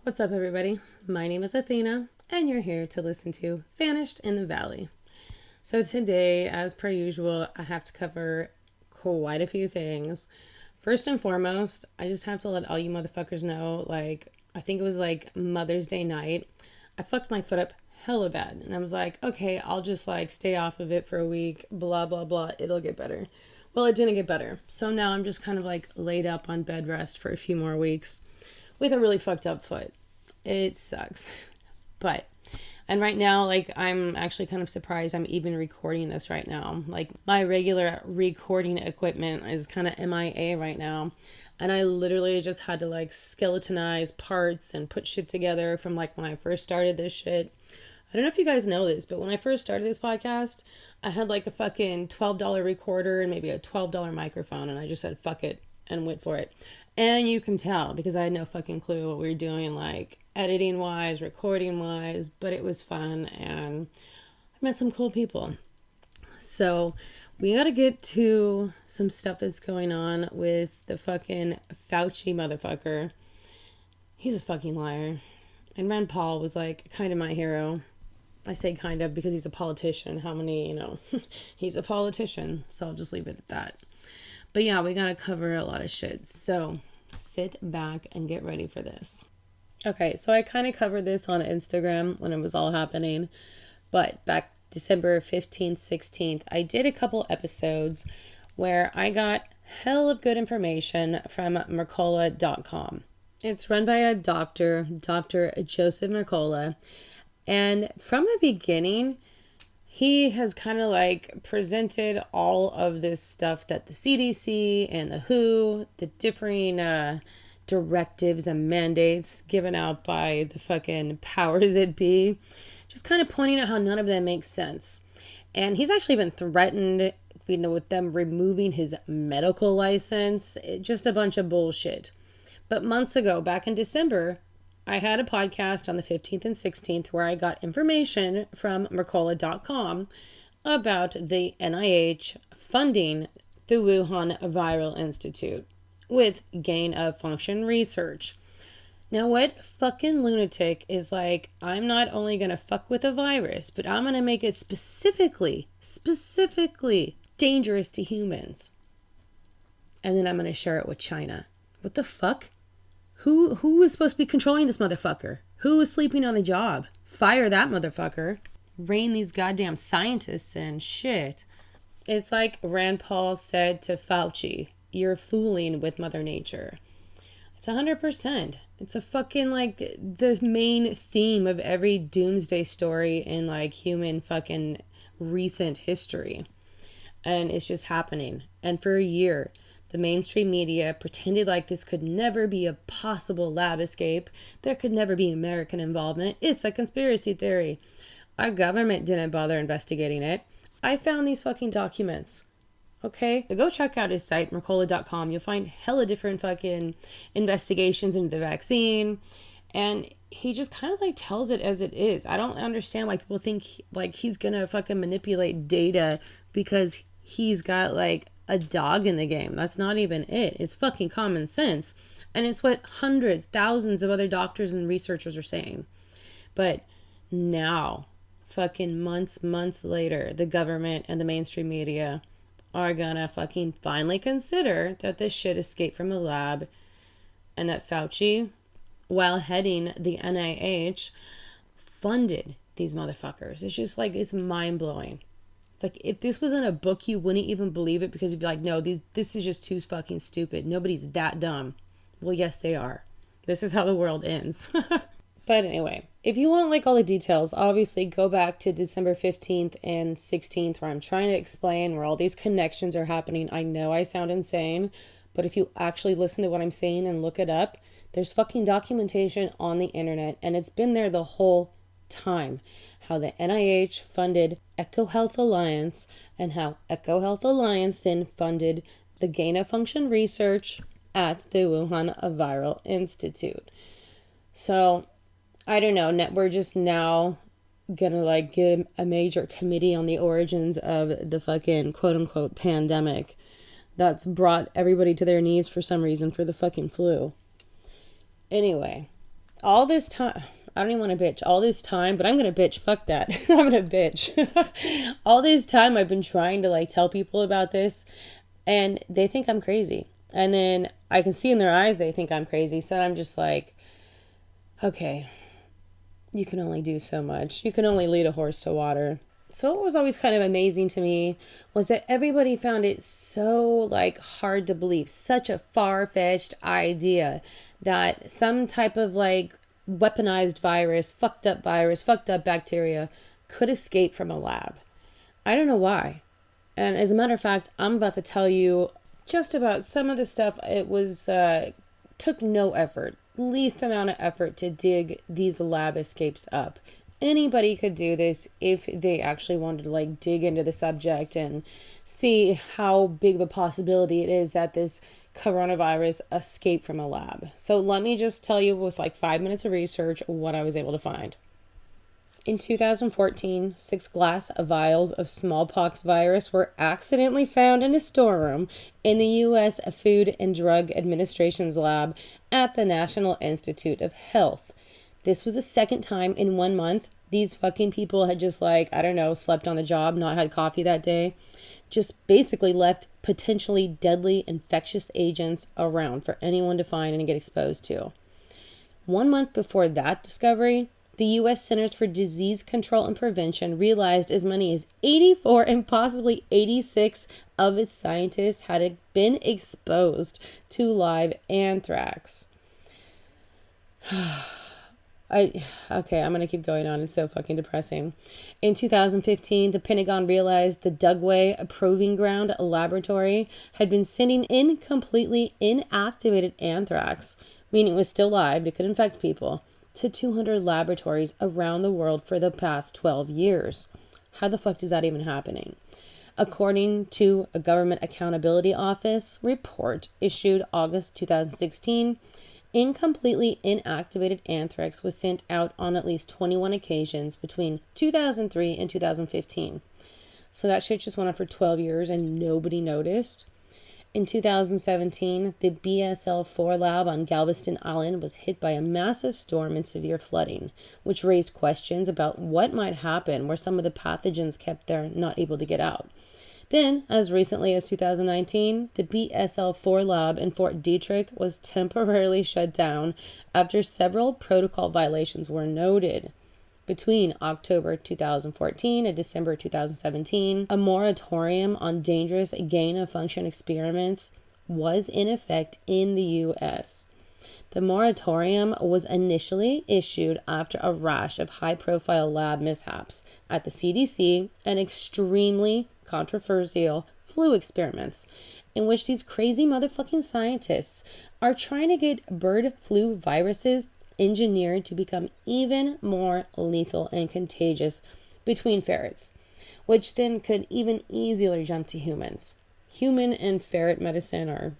What's up, everybody? My name is Athena, and you're here to listen to Vanished in the Valley. So, today, as per usual, I have to cover quite a few things. First and foremost, I just have to let all you motherfuckers know, I think it was Mother's Day night. I fucked my foot up hella bad, and I was like, okay, I'll just stay off of it for a week, blah, blah, blah, it'll get better. Well, it didn't get better. So now I'm just kind of laid up on bed rest for a few more weeks with a really fucked up foot. It sucks. But, and right now, I'm actually kind of surprised I'm even recording this right now. My regular recording equipment is kind of MIA right now. And I literally just had to skeletonize parts and put shit together from when I first started this shit. I don't know if you guys know this, but when I first started this podcast, I had a fucking $12 recorder and maybe a $12 microphone, and I just said fuck it and went for it. And you can tell because I had no fucking clue what we were doing, editing wise, recording wise, but it was fun and I met some cool people. So we gotta get to some stuff that's going on with the fucking Fauci motherfucker. He's a fucking liar. And Rand Paul was kind of my hero. I say kind of because he's a politician. How many, he's a politician. So I'll just leave it at that. But yeah, we gotta cover a lot of shit. So sit back and get ready for this. Okay, so I kind of covered this on Instagram when it was all happening. But back December 15th, 16th, I did a couple episodes where I got hell of good information from Mercola.com. It's run by a doctor, Dr. Joseph Mercola. And from the beginning, he has kind of presented all of this stuff that the CDC and the WHO, the differing directives and mandates given out by the fucking powers that be, just kind of pointing out how none of them makes sense. And he's actually been threatened, with them removing his medical license. Just a bunch of bullshit. But months ago, back in December, I had a podcast on the 15th and 16th where I got information from Mercola.com about the NIH funding the Wuhan Viral Institute with gain of function research. Now, what fucking lunatic is I'm not only going to fuck with a virus, but I'm going to make it specifically dangerous to humans. And then I'm going to share it with China. What the fuck? Who is supposed to be controlling this motherfucker? Who is sleeping on the job? Fire that motherfucker. Rein these goddamn scientists in. Shit. It's like Rand Paul said to Fauci, you're fooling with Mother Nature. It's 100%. It's a fucking the main theme of every doomsday story in human fucking recent history. And it's just happening. And for a year, the mainstream media pretended this could never be a possible lab escape. There could never be American involvement. It's a conspiracy theory. Our government didn't bother investigating it. I found these fucking documents. Okay? So go check out his site, Mercola.com. You'll find hella different fucking investigations into the vaccine. And he just kind of tells it as it is. I don't understand why people think he's gonna fucking manipulate data because he's got a dog in the game. That's not even it. It's fucking common sense. And it's what hundreds, thousands of other doctors and researchers are saying. But now, fucking months later, the government and the mainstream media are gonna fucking finally consider that this shit escaped from a lab and that Fauci, while heading the NIH, funded these motherfuckers. It's just it's mind-blowing. It's if this was in a book, you wouldn't even believe it because you'd be like, no, this is just too fucking stupid. Nobody's that dumb. Well, yes, they are. This is how the world ends. But anyway, if you want all the details, obviously go back to December 15th and 16th where I'm trying to explain where all these connections are happening. I know I sound insane, but if you actually listen to what I'm saying and look it up, there's fucking documentation on the internet and it's been there the whole time. How the NIH funded EcoHealth Alliance and how EcoHealth Alliance then funded the gain of function research at the Wuhan Viral Institute. So, I don't know, we're just now gonna get a major committee on the origins of the fucking quote-unquote pandemic that's brought everybody to their knees for some reason for the fucking flu. Anyway, all this time, I don't even want to bitch. All this time, but I'm going to bitch. Fuck that. I'm going to bitch. All this time I've been trying to like tell people about this and they think I'm crazy. And then I can see in their eyes they think I'm crazy. So I'm just like, okay, you can only do so much. You can only lead a horse to water. So what was always kind of amazing to me was that everybody found it so like hard to believe, such a far-fetched idea that some type of like weaponized virus, fucked up bacteria could escape from a lab. I don't know why. And as a matter of fact, I'm about to tell you just about some of the stuff. It was took no effort, least amount of effort to dig these lab escapes up. Anybody could do this if they actually wanted to like dig into the subject and see how big of a possibility it is that this coronavirus escaped from a lab. So let me just tell you with like 5 minutes of research what I was able to find. In 2014, 6 glass vials of smallpox virus were accidentally found in a storeroom in the U.S. Food and Drug Administration's lab at the National Institute of Health. This was the second time in 1 month these fucking people had just like, I don't know, slept on the job, not had coffee that day, just basically left potentially deadly infectious agents around for anyone to find and get exposed to. 1 month before that discovery, the U.S. Centers for Disease Control and Prevention realized as many as 84 and possibly 86 of its scientists had been exposed to live anthrax. I'm going to keep going on. It's so fucking depressing. In 2015, the Pentagon realized the Dugway Proving Ground laboratory had been sending in completely inactivated anthrax, meaning it was still live, it could infect people, to 200 laboratories around the world for the past 12 years. How the fuck is that even happening? According to a Government Accountability Office report issued August 2016, incompletely inactivated anthrax was sent out on at least 21 occasions between 2003 and 2015. So that shit just went on for 12 years and nobody noticed. In 2017, the BSL-4 lab on Galveston Island was hit by a massive storm and severe flooding, which raised questions about what might happen where some of the pathogens kept there not able to get out. Then, as recently as 2019, the BSL-4 lab in Fort Detrick was temporarily shut down after several protocol violations were noted. Between October 2014 and December 2017, a moratorium on dangerous gain-of-function experiments was in effect in the U.S. The moratorium was initially issued after a rash of high-profile lab mishaps at the CDC and extremely controversial flu experiments in which these crazy motherfucking scientists are trying to get bird flu viruses engineered to become even more lethal and contagious between ferrets, which then could even easier jump to humans. Human and ferret medicine are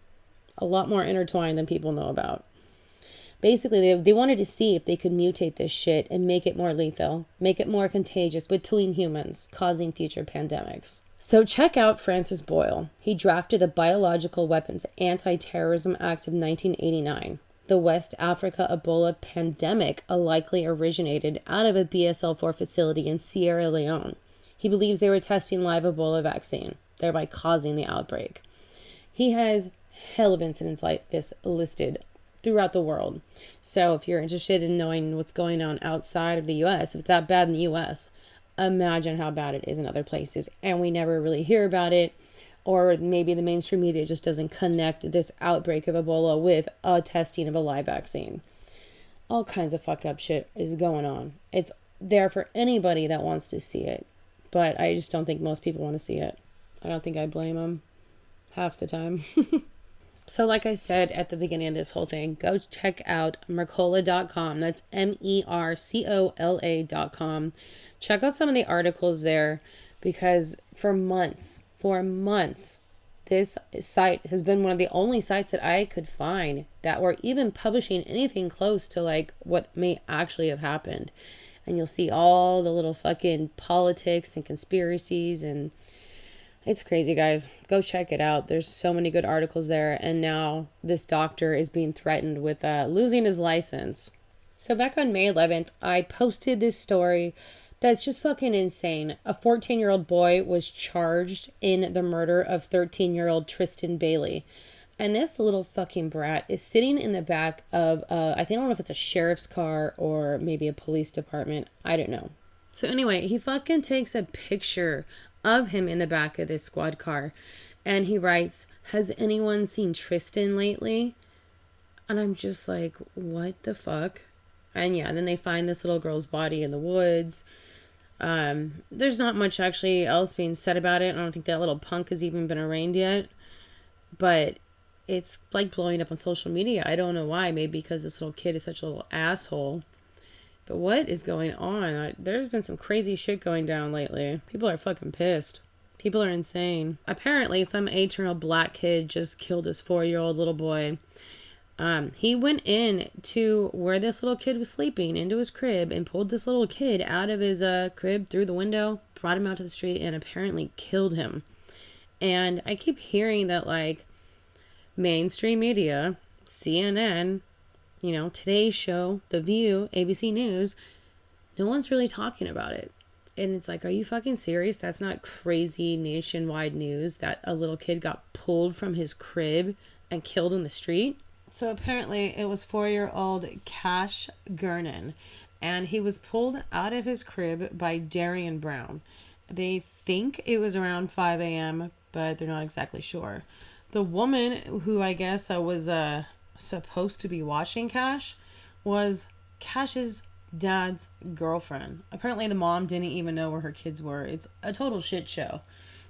a lot more intertwined than people know about. Basically, they wanted to see if they could mutate this shit and make it more lethal, make it more contagious between humans, causing future pandemics. So check out Francis Boyle. He drafted the Biological Weapons Anti-Terrorism Act of 1989. The West Africa Ebola pandemic likely originated out of a BSL-4 facility in Sierra Leone. He believes they were testing live Ebola vaccine, thereby causing the outbreak. He has hell of incidents like this listed throughout the world. So if you're interested in knowing what's going on outside of the U.S., if it's that bad in the U.S., imagine how bad it is in other places. And we never really hear about it. Or maybe the mainstream media just doesn't connect this outbreak of Ebola with a testing of a live vaccine. All kinds of fucked up shit is going on. It's there for anybody that wants to see it. But I just don't think most people want to see it. I don't think I blame them half the time. So like I said at the beginning of this whole thing, go check out Mercola.com. That's MERCOLA.com. Check out some of the articles there because for months, this site has been one of the only sites that I could find that were even publishing anything close to like what may actually have happened. And you'll see all the little fucking politics and conspiracies, and it's crazy, guys. Go check it out. There's so many good articles there. And now this doctor is being threatened with losing his license. So back on May 11th, I posted this story that's just fucking insane. A 14-year-old boy was charged in the murder of 13-year-old Tristan Bailey. And this little fucking brat is sitting in the back of, I don't know if it's a sheriff's car or maybe a police department. I don't know. So anyway, he fucking takes a picture of him in the back of this squad car. And he writes, "Has anyone seen Tristan lately?" And I'm just like, what the fuck? And yeah, then they find this little girl's body in the woods. There's not much actually else being said about it. I don't think that little punk has even been arraigned yet. But it's like blowing up on social media. I don't know why. Maybe because this little kid is such a little asshole. But what is going on? There's been some crazy shit going down lately. People are fucking pissed. People are insane. Apparently, some 8-year-old black kid just killed this 4-year-old little boy. He went in to where this little kid was sleeping, into his crib, and pulled this little kid out of his crib through the window, brought him out to the street, and apparently killed him. And I keep hearing that, like, mainstream media, CNN, Today's Show, The View, ABC News, no one's really talking about it. And it's like, are you fucking serious? That's not crazy nationwide news that a little kid got pulled from his crib and killed in the street? So apparently it was 4-year-old Cash Gernon, and he was pulled out of his crib by Darian Brown. They think it was around 5 a.m., but they're not exactly sure. The woman who I guess was supposed to be watching Cash was Cash's dad's girlfriend. Apparently the mom didn't even know where her kids were. It's a total shit show.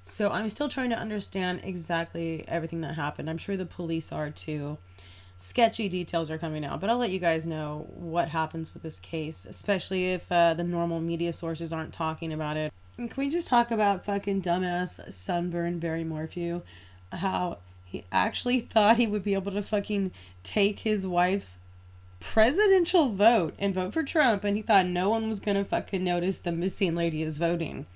So I'm still trying to understand exactly everything that happened. I'm sure the police are too. Sketchy details are coming out, but I'll let you guys know what happens with this case, especially if the normal media sources aren't talking about it. And can we just talk about fucking dumbass sunburned Barry Morphew? How he actually thought he would be able to fucking take his wife's presidential vote and vote for Trump, and he thought no one was gonna fucking notice the missing lady is voting.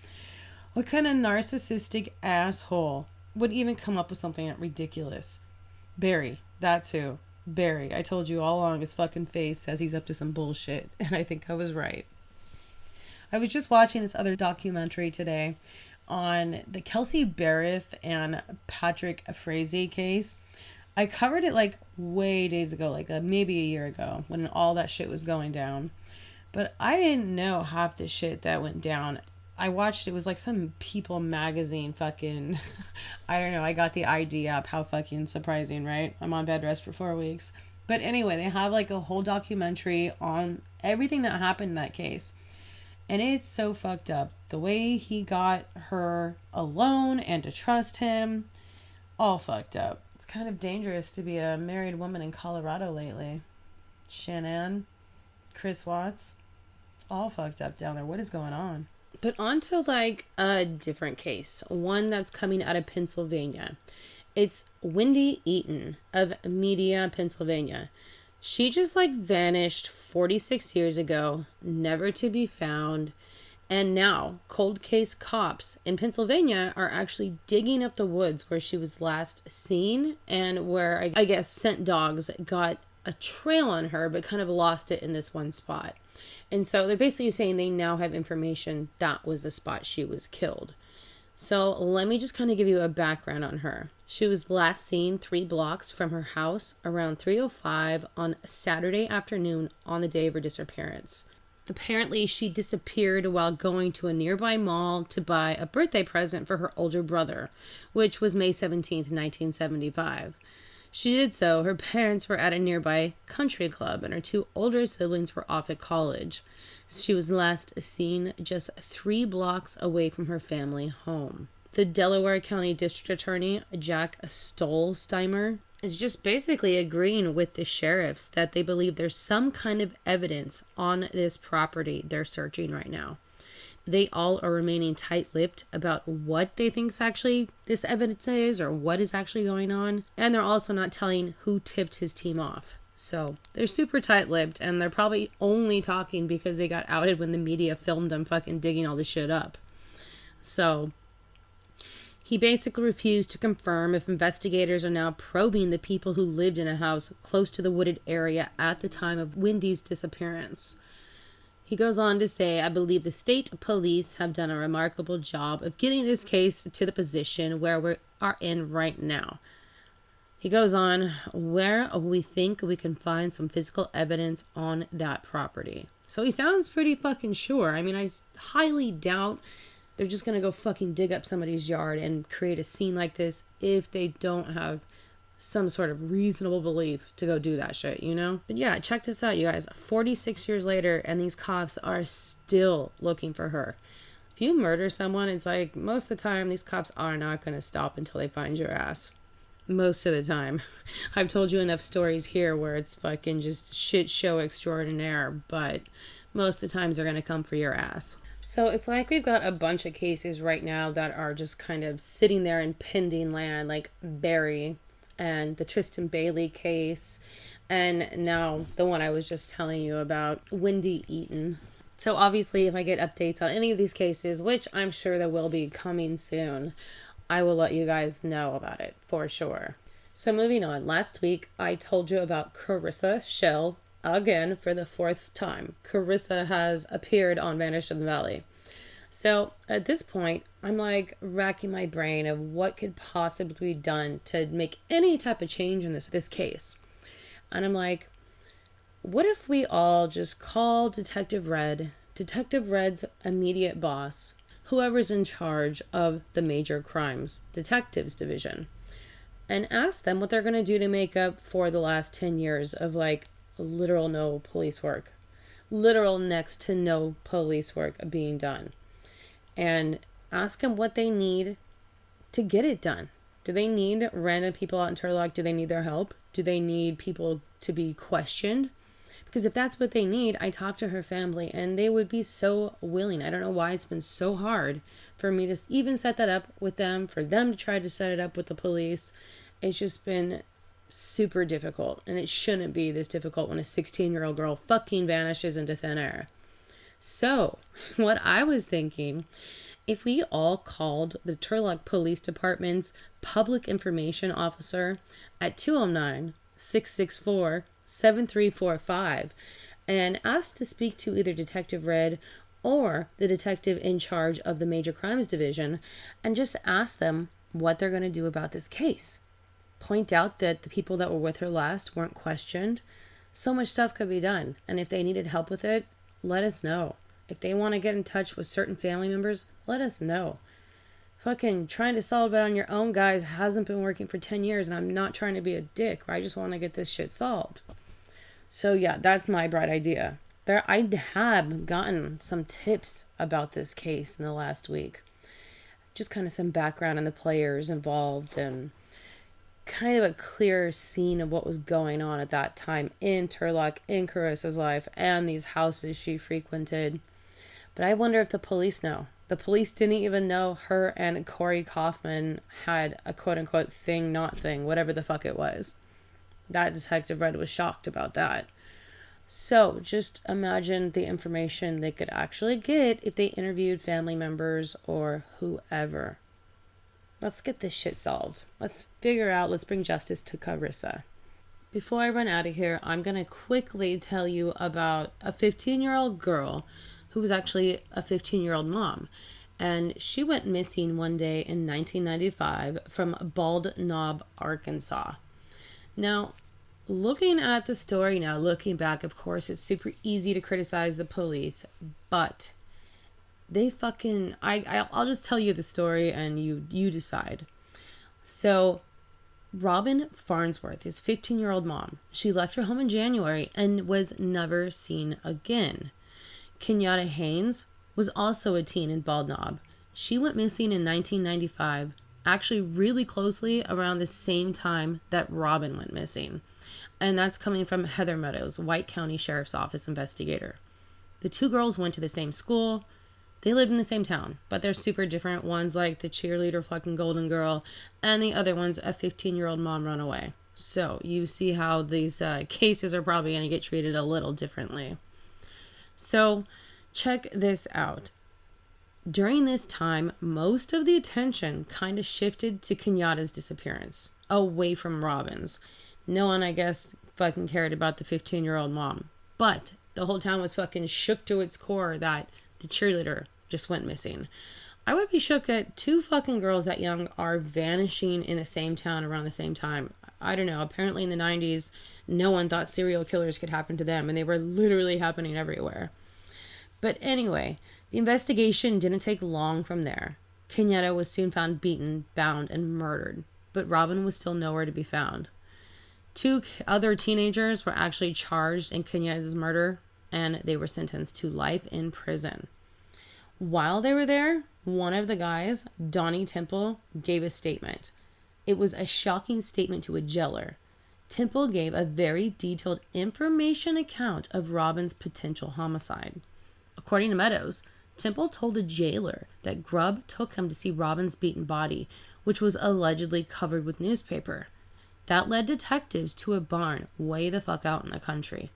What kind of narcissistic asshole would even come up with something that ridiculous? Barry, that's who. Barry, I told you all along, his fucking face says he's up to some bullshit, and I think I was right. I was just watching this other documentary today on the Kelsey Barrett and Patrick Frazee case. I covered it like way days ago, like maybe a year ago, when all that shit was going down. But I didn't know half the shit that went down. I watched, it was like some People magazine fucking, I don't know, I got the ID up. How fucking surprising, right? I'm on bed rest for 4 weeks. But anyway, they have like a whole documentary on everything that happened in that case. And it's so fucked up. The way he got her alone and to trust him, all fucked up. It's kind of dangerous to be a married woman in Colorado lately. Shanann, Chris Watts, it's all fucked up down there. What is going on? But on to like a different case, one that's coming out of Pennsylvania. It's Wendy Eaton of Media, Pennsylvania. She just like vanished 46 years ago, never to be found. And now cold case cops in Pennsylvania are actually digging up the woods where she was last seen, and where I guess scent dogs got a trail on her but kind of lost it in this one spot. And so they're basically saying they now have information that was the spot she was killed. So let me just kind of give you a background on her. She was last seen 3 blocks from her house around 3:05 on Saturday afternoon on the day of her disappearance. Apparently, she disappeared while going to a nearby mall to buy a birthday present for her older brother, which was May 17th, 1975. She did so. Her parents were at a nearby country club, and her 2 older siblings were off at college. She was last seen just 3 blocks away from her family home. The Delaware County District Attorney, Jack Stolzheimer, is just basically agreeing with the sheriffs that they believe there's some kind of evidence on this property they're searching right now. They all are remaining tight-lipped about what they think actually this evidence is or what is actually going on. And they're also not telling who tipped his team off. So they're super tight-lipped, and they're probably only talking because they got outed when the media filmed them fucking digging all this shit up. So He basically refused to confirm if investigators are now probing the people who lived in a house close to the wooded area at the time of Wendy's disappearance. He goes on to say, I believe the state police have done a remarkable job of getting this case to the position where we are in right now. He goes on, where we think we can find some physical evidence on that property. So he sounds pretty fucking sure. I mean, I highly doubt they're just going to go fucking dig up somebody's yard and create a scene like this if they don't have some sort of reasonable belief to go do that shit, you know? But yeah, check this out, you guys. 46 years later, and these cops are still looking for her. If you murder someone, it's like most of the time these cops are not going to stop until they find your ass. Most of the time. I've told you enough stories here where it's fucking just shit show extraordinaire, but most of the times they're going to come for your ass. So it's like we've got a bunch of cases right now that are just kind of sitting there in pending land, like Barry and the Tristan Bailey case, and now the one I was just telling you about, Wendy Eaton. So obviously if I get updates on any of these cases, which I'm sure there will be coming soon, I will let you guys know about it for sure. So moving on, last week I told you about Carissa Schell. Again, for the fourth time, Carissa has appeared on Vanished in the Valley. So at this point, I'm like racking my brain of what could possibly be done to make any type of change in this case. And I'm like, what if we all just call Detective Red's immediate boss, whoever's in charge of the Major Crimes Detectives Division, and ask them what they're going to do to make up for the last 10 years of like literal no police work, literal next to no police work being done, and ask them what they need to get it done. Do they need random people out in Turlock? Do they need their help? Do they need people to be questioned? Because if that's what they need, I talked to her family and they would be so willing. I don't know why it's been so hard for me to even set that up with them, for them to try to set it up with the police. It's just been super difficult, and it shouldn't be this difficult when a 16-year-old girl fucking vanishes into thin air. So what I was thinking, if we all called the Turlock Police Department's public information officer at 209-664-7345 and asked to speak to either Detective Red or the detective in charge of the Major Crimes Division, and just ask them what they're going to do about this case. Point out that the people that were with her last weren't questioned. So much stuff could be done. And if they needed help with it, let us know. If they want to get in touch with certain family members, let us know. Fucking trying to solve it on your own, guys, hasn't been working for 10 years, and I'm not trying to be a dick. I just want to get this shit solved. So yeah, that's my bright idea. I have gotten some tips about this case in the last week. Just kind of some background on the players involved and kind of a clear scene of what was going on at that time in Turlock, in Carissa's life, and these houses she frequented. But I wonder if the police know. The police didn't even know her and Corey Kaufman had a quote-unquote thing, not thing, whatever the fuck it was. That Detective Red was shocked about that. So just imagine the information they could actually get if they interviewed family members or whoever. Let's get this shit solved. Let's bring justice to Carissa. Before I run out of here, I'm going to quickly tell you about a 15-year-old girl who was actually a 15-year-old mom. And she went missing one day in 1995 from Bald Knob, Arkansas. Now, looking at the story now, looking back, of course, it's super easy to criticize the police, but they fucking, I'll just tell you the story and you decide. So Robin Farnsworth, his 15-year-old mom, she left her home in January and was never seen again. Kenyatta Haynes was also a teen in Bald Knob. She went missing in 1995, actually really closely around the same time that Robin went missing. And that's coming from Heather Meadows, White County Sheriff's Office investigator. The two girls went to the same school. They lived in the same town, but they're super different. One's like the cheerleader fucking golden girl, and the other one's a 15-year-old mom run away. So you see how these cases are probably going to get treated a little differently. So check this out. During this time, most of the attention kind of shifted to Kenyatta's disappearance, away from Robin's. No one, I guess, fucking cared about the 15-year-old mom. But the whole town was fucking shook to its core that the cheerleader just went missing. I would be shook that two fucking girls that young are vanishing in the same town around the same time. I don't know. Apparently in the 90s, no one thought serial killers could happen to them, and they were literally happening everywhere. But anyway, the investigation didn't take long from there. Kenyatta was soon found beaten, bound, and murdered, but Robin was still nowhere to be found. Two other teenagers were actually charged in Kenyatta's murder, and they were sentenced to life in prison. While they were there, one of the guys, Donnie Temple, gave a statement. It was a shocking statement to a jailer. Temple gave a very detailed information account of Robin's potential homicide. According to Meadows, Temple told a jailer that Grubb took him to see Robin's beaten body, which was allegedly covered with newspaper. That led detectives to a barn way the fuck out in the country.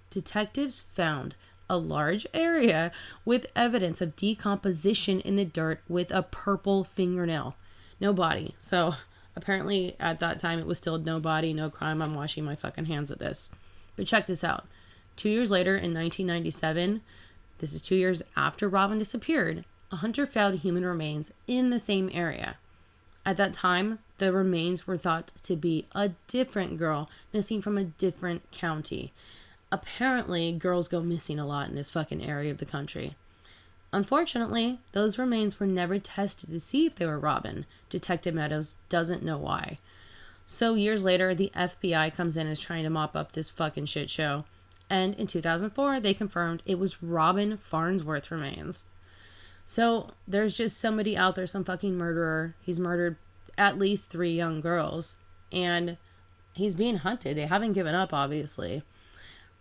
Detectives found a large area with evidence of decomposition in the dirt with a purple fingernail. No body. So apparently at that time it was still no body, no crime. I'm washing my fucking hands at this. But check this out. 2 years later in 1997, this is 2 years after Robin disappeared, a hunter found human remains in the same area. At that time, the remains were thought to be a different girl missing from a different county. Apparently, girls go missing a lot in this fucking area of the country. Unfortunately, those remains were never tested to see if they were Robin. Detective Meadows doesn't know why. So years later, the FBI comes in and is trying to mop up this fucking shit show. And in 2004, they confirmed it was Robin Farnsworth remains. So there's just somebody out there, some fucking murderer. He's murdered at least 3 young girls. And he's being hunted. They haven't given up, obviously.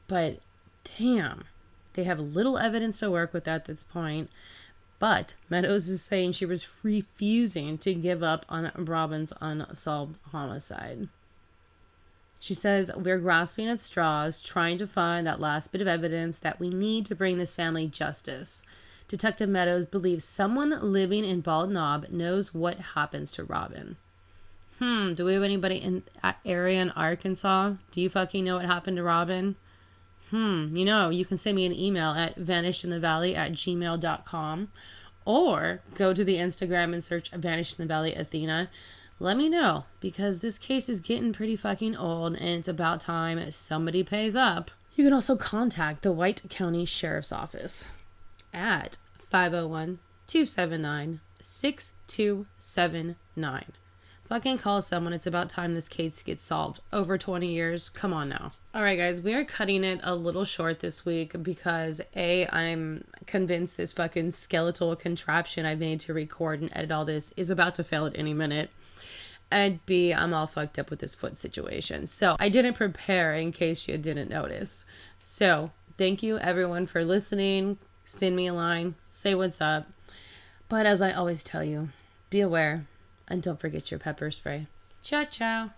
But damn, they have little evidence to work with at this point. But Meadows is saying she was refusing to give up on Robin's unsolved homicide. She says, "We're grasping at straws, trying to find that last bit of evidence that we need to bring this family justice. Detective Meadows believes someone living in Bald Knob knows what happens to Robin." Do we have anybody in that area in Arkansas? Do you fucking know what happened to Robin? You can send me an email at vanishedinthevalley@gmail.com or go to the Instagram and search Vanished in the Valley Athena. Let me know, because this case is getting pretty fucking old and it's about time somebody pays up. You can also contact the White County Sheriff's Office at 501-279-6279. Fucking call someone. It's about time this case gets solved. Over 20 years. Come on now. All right, guys. We are cutting it a little short this week because I'm convinced this fucking skeletal contraption I made to record and edit all this is about to fail at any minute. And B, I'm all fucked up with this foot situation. So I didn't prepare in case you didn't notice. So thank you everyone for listening. Send me a line. Say what's up. But as I always tell you, be aware and don't forget your pepper spray. Ciao, ciao.